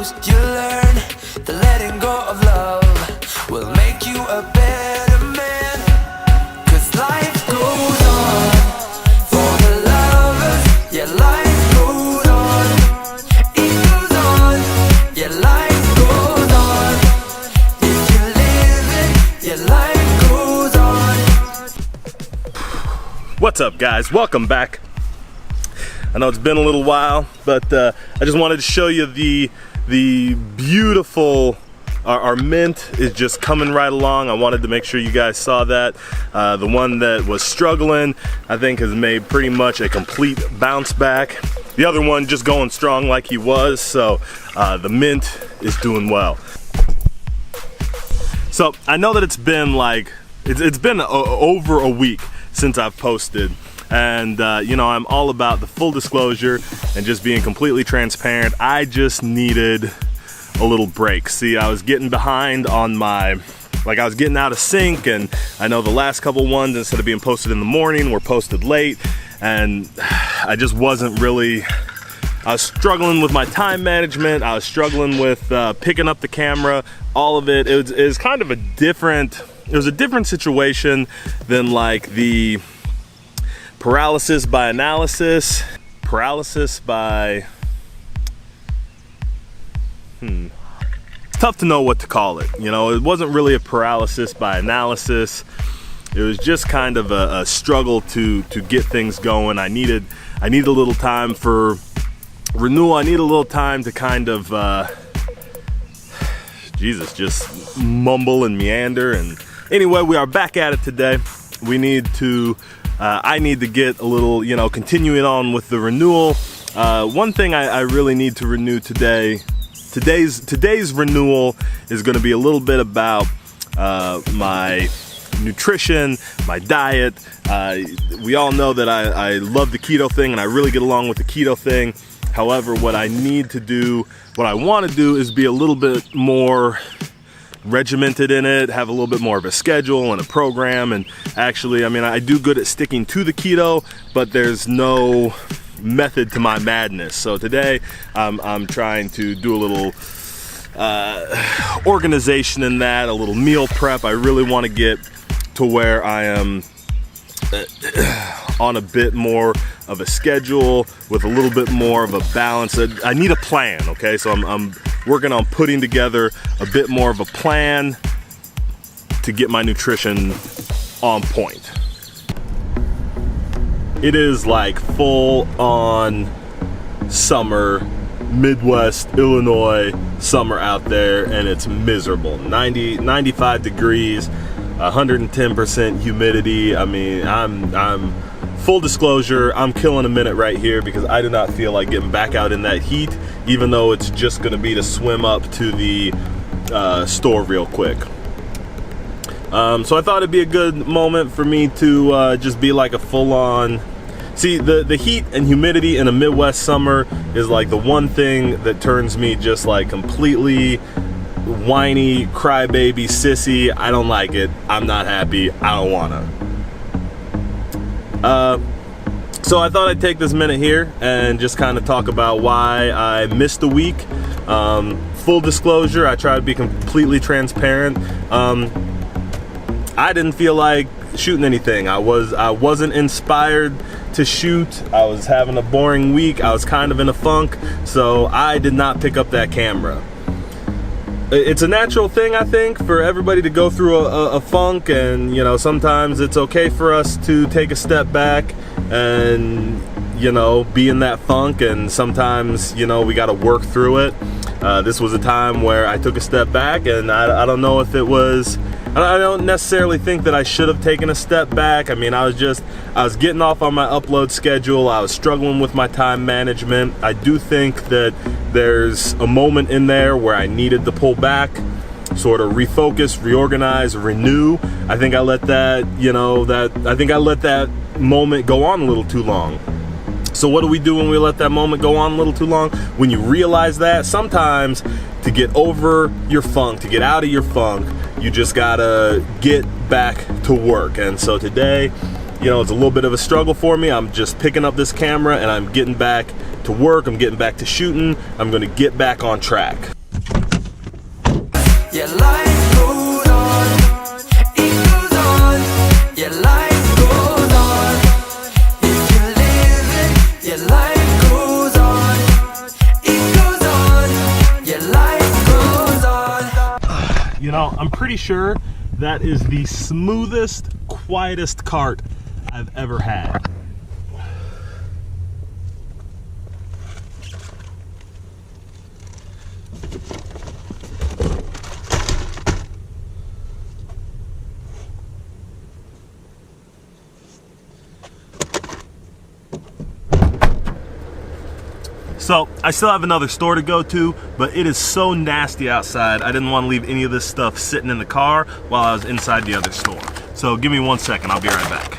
lose, you learn that letting go of love will make you a better man. 'Cause life goes on for the lovers. Yeah, life goes on. It goes on. Yeah, life goes on. If you live it, yeah, life goes on. What's up, guys? Welcome back. I know it's been a little while, but I just wanted to show you the beautiful, our mint is just coming right along. I wanted to make sure you guys saw that. The one that was struggling, I think, has made pretty much a complete bounce back. The other one just going strong like he was, so the mint is doing well. So I know that it's been over a week since I've posted. And you know, I'm all about the full disclosure and just being completely transparent. I just needed a little break. See, I was getting behind on my, I was getting out of sync, and I know the last couple ones, instead of being posted in the morning, were posted late, and I just wasn't really, I was struggling with my time management. I was struggling with picking up the camera, all of it. It was kind of a different situation than like the paralysis by analysis, paralysis by, it's tough to know what to call it. You know, it wasn't really a paralysis by analysis. It was just kind of a struggle to get things going. I needed a little time for renewal. I need a little time to kind of, just mumble and meander. And anyway, we are back at it today. We need to, I need to get a little, you know, continuing on with the renewal. One thing I really need to renew today, today's renewal is going to be a little bit about my nutrition, my diet. We all know that I love the keto thing, and I really get along with the keto thing. However, what I want to do is be a little bit more regimented in it, have a little bit more of a schedule and a program. And actually, I mean, I do good at sticking to the keto, but there's no method to my madness. So today I'm trying to do a little organization in that, a little meal prep. I really want to get to where I am on a bit more of a schedule with a little bit more of a balance. I need a plan, okay? So I'm working on putting together a bit more of a plan to get my nutrition on point. It is like full on summer, Midwest Illinois summer out there, and it's miserable. 95 degrees, 110% humidity. I mean, I'm full disclosure, I'm killing a minute right here because I do not feel like getting back out in that heat, even though it's just gonna be to swim up to the store real quick. So I thought it'd be a good moment for me to just be like a full-on, see, the heat and humidity in a Midwest summer is like the one thing that turns me just like completely whiny, crybaby, sissy. I don't like it, I'm not happy, I don't wanna. So I thought I'd take this minute here and just kind of talk about why I missed a week. Full disclosure, I try to be completely transparent. I didn't feel like shooting anything. I wasn't inspired to shoot. I was having a boring week. I was kind of in a funk, so I did not pick up that camera. It's a natural thing, I think, for everybody to go through a funk, and you know, sometimes it's okay for us to take a step back and, you know, be in that funk, and sometimes, you know, we got to work through it. This was a time where I took a step back, and I don't know if it was, I don't necessarily think that I should have taken a step back. I mean, I was getting off on my upload schedule. I was struggling with my time management. I do think that there's a moment in there where I needed to pull back, sort of refocus, reorganize, renew. I think I let that, you know, I think I let that moment go on a little too long. So what do we do when we let that moment go on a little too long? When you realize that, sometimes to get over your funk, to get out of your funk, you just gotta get back to work. And so today, it's a little bit of a struggle for me. I'm just picking up this camera and I'm getting back to work. I'm getting back to shooting. I'm going to get back on track. Yeah, life goes on, it goes on. Yeah, life goes on. If you live it, yeah, life goes on, it goes on. Yeah, life goes on. I'm pretty sure that is the smoothest, quietest cart I've ever had. So, I still have another store to go to, but it is so nasty outside, I didn't want to leave any of this stuff sitting in the car while I was inside the other store. So, give me 1 second, I'll be right back.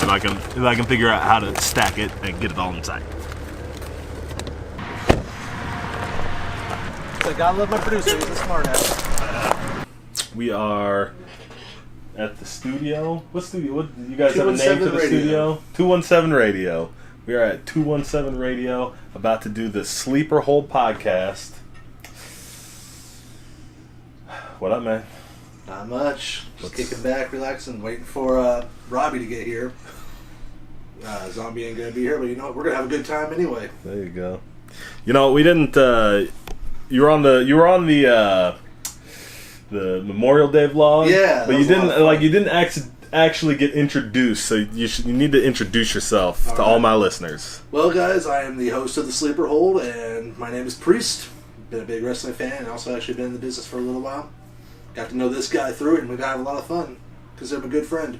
If I can figure out how to stack it and get it all inside. So, gotta love my producer, he's a smart ass. We are at the studio. What studio? What you guys have a name for the studio? 217 Radio. We are at 217 Radio, about to do the Sleeper Hold podcast. What up, man? Not much. Just kicking back, relaxing, waiting for Robbie to get here. Zombie ain't gonna be here, but we're gonna have a good time anyway. There you go. We didn't. You were on the Memorial Day vlog. Yeah, but you didn't actually get introduced. So you need to introduce yourself to all my listeners. Well, guys, I am the host of the Sleeper Hold, and my name is Priest. Been a big wrestling fan, and also actually been in the business for a little while. Got to know this guy through it, and we've had a lot of fun because I'm a good friend.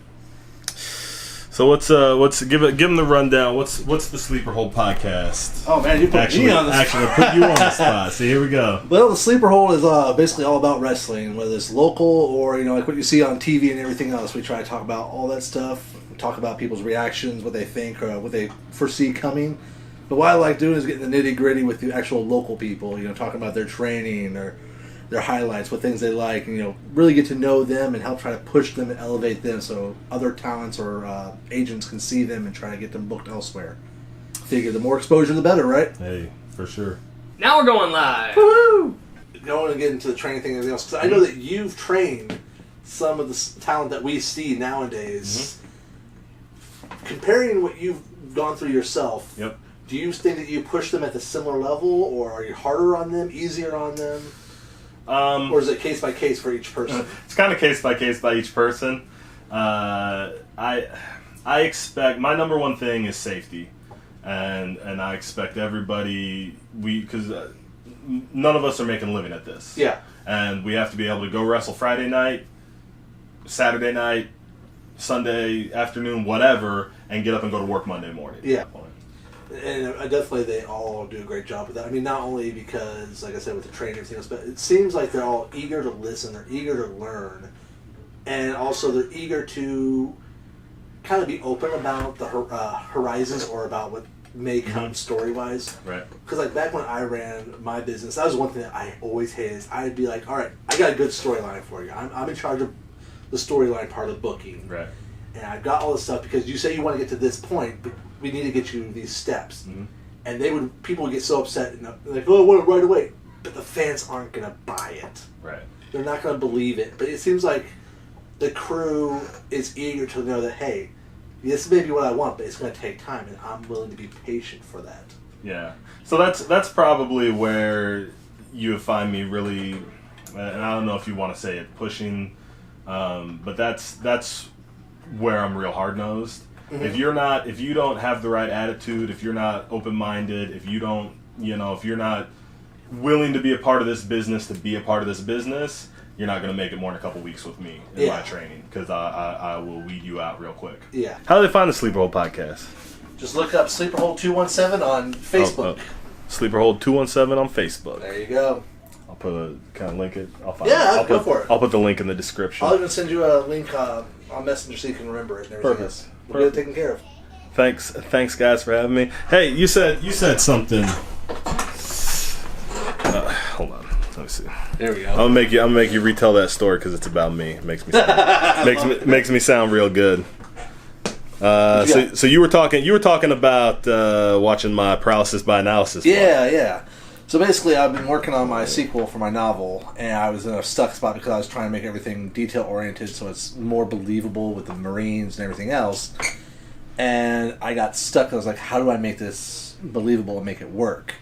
So give him the rundown. What's the Sleeper Hold podcast? Oh man, you put me on the spot. Actually, put you on the spot. So here we go. Well, the Sleeper Hold is basically all about wrestling, whether it's local or like what you see on TV and everything else. We try to talk about all that stuff. We talk about people's reactions, what they think, or what they foresee coming. But what I like doing is getting the nitty gritty with the actual local people. Talking about their training or their highlights, what things they like, and really get to know them and help try to push them and elevate them so other talents or agents can see them and try to get them booked elsewhere. Figure the more exposure the better, right? Hey, for sure. Now we're going live. Woohoo! I want to get into the training thing and everything else, because I know that you've trained some of the talent that we see nowadays. Mm-hmm. Comparing what you've gone through yourself, yep. Do you think that you push them at the similar level, or are you harder on them, easier on them? Or is it case by case for each person? It's kind of case by case by each person. I expect, my number one thing is safety, and I expect everybody, because none of us are making a living at this. Yeah. And we have to be able to go wrestle Friday night, Saturday night, Sunday afternoon, whatever, and get up and go to work Monday morning. Yeah. And definitely they all do a great job with that. I mean, not only because, like I said, with the training and everything else, but it seems like they're all eager to listen, they're eager to learn, and also they're eager to kind of be open about the horizons or about what may come story-wise. Right. Because, like, back when I ran my business, that was one thing that I always hated. Is I'd be like, all right, I got a good storyline for you. I'm in charge of the storyline part of the booking. Right. And I've got all this stuff because you say you want to get to this point, but we need to get you these steps. Mm-hmm. And people would get so upset and like, oh, I want it right away. But the fans aren't going to buy it. Right. They're not going to believe it. But it seems like the crew is eager to know that, hey, this may be what I want, but it's going to take time, and I'm willing to be patient for that. Yeah. So that's probably where you would find me really, and I don't know if you want to say it, pushing, but that's where I'm real hard-nosed. Mm-hmm. If you don't have the right attitude, if you're not open-minded, if you don't, if you're not willing to be a part of this business, you're not going to make it more than a couple weeks with me in my training, because I will weed you out real quick. Yeah. How do they find the Sleeper Hold podcast? Just look up Sleeper Hold 217 on Facebook. Sleeper Hold 217 on Facebook. There you go. I'll put link it. Go for it. I'll put the link in the description. I'll even send you a link on Messenger so you can remember it and everything else. We'll get it taken care of. Thanks guys for having me. Hey, you said something. Hold on. Let me see. There we go. I'm gonna make you retell that story because it's about me. It makes me sound, makes me sound real good. So you were talking about watching my paralysis by analysis. Yeah. So basically, I've been working on my sequel for my novel, and I was in a stuck spot because I was trying to make everything detail-oriented so it's more believable with the Marines and everything else. And I got stuck. I was like, how do I make this believable and make it work?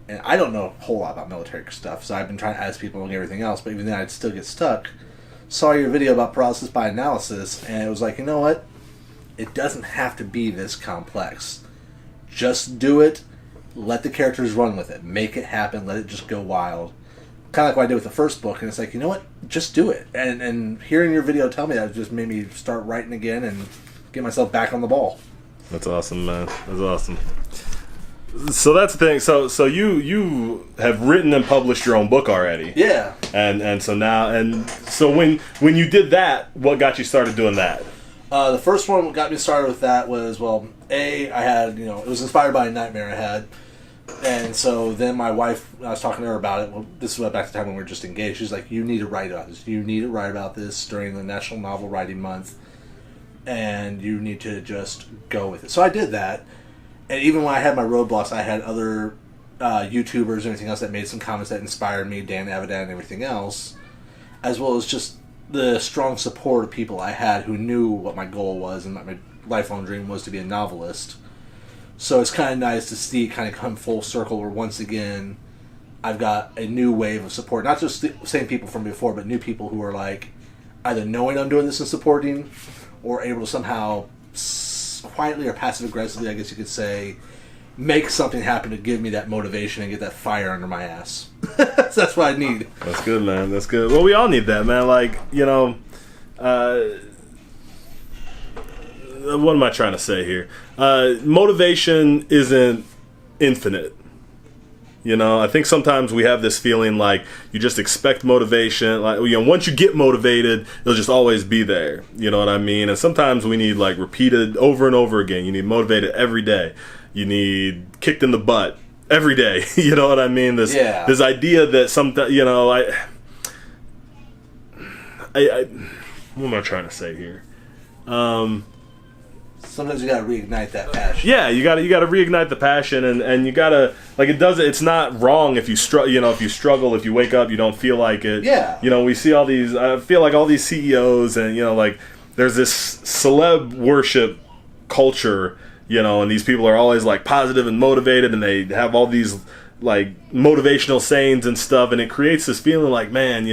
And I don't know a whole lot about military stuff, so I've been trying to ask people and everything else, but even then I'd still get stuck. Saw your video about paralysis by analysis, and it was like, you know what? It doesn't have to be this complex. Just do it. Let the characters run with it. Make it happen. Let it just go wild. Kind of like what I did with the first book. And it's like, you know what? Just do it. And hearing your video tell me that just made me start writing again and get myself back on the ball. That's awesome, man. That's awesome. So that's the thing. So you have written and published your own book already. Yeah. And so when you did that, what got you started doing that? The first one that got me started with that was, well, I had, it was inspired by a nightmare I had. And so then my wife, I was talking to her about it. Well, this was back to the time when we were just engaged. She's like, you need to write about this. You need to write about this during the National Novel Writing Month. And you need to just go with it. So I did that. And even when I had my roadblocks, I had other YouTubers and everything else that made some comments that inspired me, Dan Avidan and everything else. As well as just the strong support of people I had who knew what my goal was and my lifelong dream was to be a novelist. So it's kind of nice to see it kind of come full circle where once again I've got a new wave of support. Not just the same people from before, but new people who are like either knowing I'm doing this and supporting or able to somehow quietly or passive-aggressively, I guess you could say, make something happen to give me that motivation and get that fire under my ass. So that's what I need. That's good, man. That's good. Well, we all need that, man. Like, what am I trying to say here? Motivation isn't infinite. I think sometimes we have this feeling like you just expect motivation. Like, once you get motivated, it'll just always be there. You know what I mean? And sometimes we need like repeated over and over again. You need motivated every day. You need kicked in the butt every day. You know what I mean? This idea that sometimes, what am I trying to say here? Sometimes you gotta reignite that passion. Yeah, you gotta reignite the passion, and you gotta it's not wrong if you struggle, if you wake up, you don't feel like it. Yeah. We see all these. I feel like all these CEOs, and there's this celeb worship culture, and these people are always like positive and motivated, and they have all these like motivational sayings and stuff, and it creates this feeling like, man,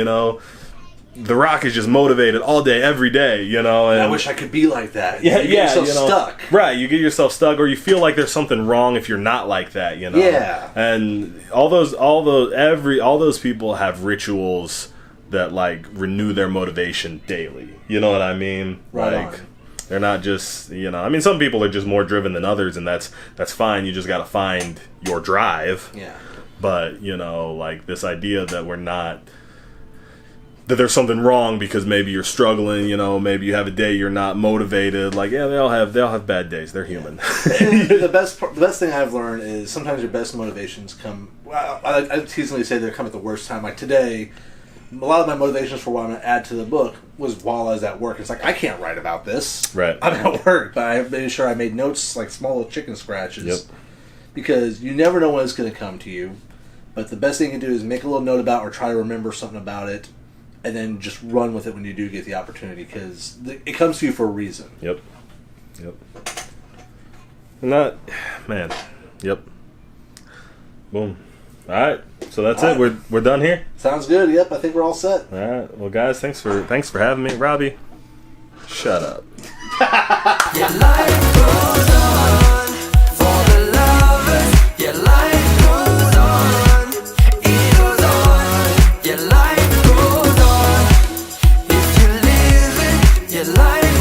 The Rock is just motivated all day, every day, And I wish I could be like that. Yeah, you get yourself stuck. Right, you get yourself stuck, or you feel like there's something wrong if you're not like that, Yeah. And all those people have rituals that like renew their motivation daily. You know what I mean? Right like, on. They're not just, some people are just more driven than others, and that's fine. You just got to find your drive. Yeah. But like this idea that we're not. That there's something wrong because maybe you're struggling, maybe you have a day you're not motivated. Like, yeah, they all have bad days. They're human. The best thing I've learned is sometimes your best motivations come. Well, I teasingly say they come at the worst time. Like today, a lot of my motivations for what I'm going to add to the book was while I was at work. It's like, I can't write about this. Right. I'm at work, but I made sure I made notes, like small little chicken scratches. Yep. Because you never know when it's going to come to you. But the best thing you can do is make a little note about or try to remember something about it. And then just run with it when you do get the opportunity, because it comes to you for a reason. Yep. And that, man, yep. Boom. All right, so that's it. We're done here. Sounds good. Yep, I think we're all set. All right. Well, guys, thanks for having me, Robbie. Shut up. Your life goes on for the lovers. Your life goes on. It goes on. Your life goes on. If you live it, your life